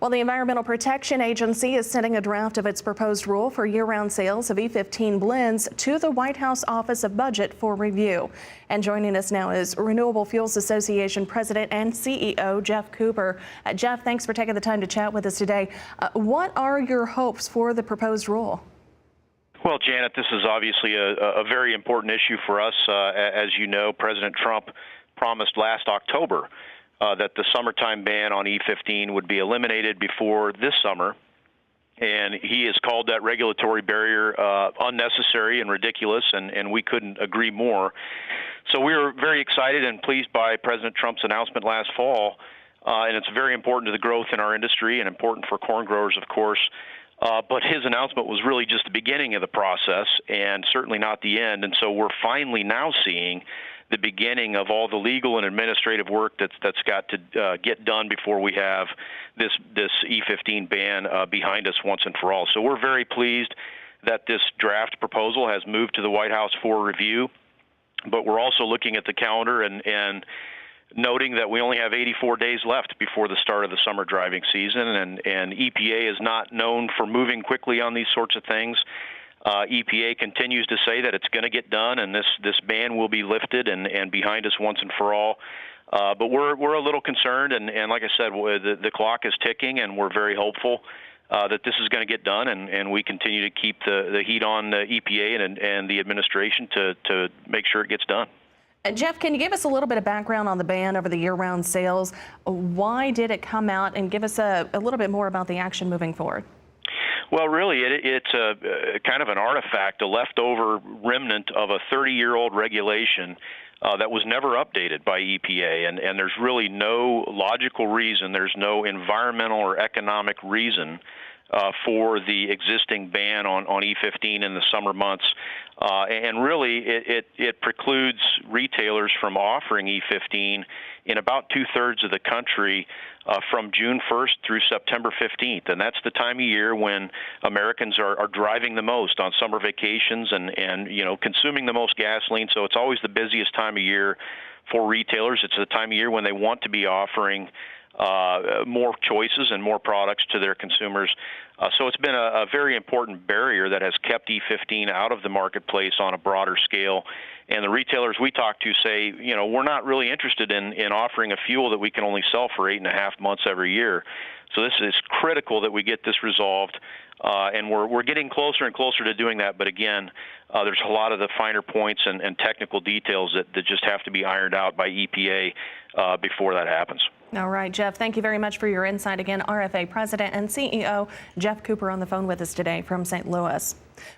Well, the Environmental Protection Agency is sending a draft of its proposed rule for year-round sales of E15 blends to the White House Office of Budget for review. And joining us now is Renewable Fuels Association President and CEO Geoff Cooper. Geoff, thanks for taking the time to chat with us today. What are your hopes for the proposed rule? Well, Janet, this is obviously a very important issue for us. As you know, President Trump promised last October that the summertime ban on E15 would be eliminated before this summer, and he has called that regulatory barrier unnecessary and ridiculous, and we couldn't agree more. So we were very excited and pleased by President Trump's announcement last fall, and it's very important to the growth in our industry and important for corn growers, of course. But his announcement was really just the beginning of the process and certainly not the end. And so we're finally now seeing the beginning of all the legal and administrative work that's got to get done before we have this E15 ban behind us once and for all. So we're very pleased that this draft proposal has moved to the White House for review. But we're also looking at the calendar and noting that we only have 84 days left before the start of the summer driving season, and EPA is not known for moving quickly on these sorts of things. EPA continues to say that it's going to get done, and this ban will be lifted and behind us once and for all. But we're a little concerned, and like I said, the clock is ticking, and we're very hopeful that this is going to get done, and we continue to keep the heat on the EPA and the administration to make sure it gets done. Geoff, can you give us a little bit of background on the ban over the year-round sales? Why did it come out, and give us a little bit more about the action moving forward? Well, really, it's a kind of an artifact, a leftover remnant of a 30-year-old regulation that was never updated by EPA, and there's really no logical reason, there's no environmental or economic reason for the existing ban on E15 in the summer months. And really, it precludes retailers from offering E15 in about two-thirds of the country from June 1st through September 15th. And that's the time of year when Americans are driving the most on summer vacations and consuming the most gasoline. So it's always the busiest time of year for retailers. It's the time of year when they want to be offering more choices and more products to their consumers. So it's been a very important barrier that has kept E15 out of the marketplace on a broader scale. And the retailers we talk to say, we're not really interested in offering a fuel that we can only sell for 8.5 months every year. So this is critical that we get this resolved, and we're getting closer and closer to doing that. But again, there's a lot of the finer points and technical details that just have to be ironed out by EPA before that happens. All right, Geoff, thank you very much for your insight. Again, RFA President and CEO Geoff Cooper on the phone with us today from St. Louis.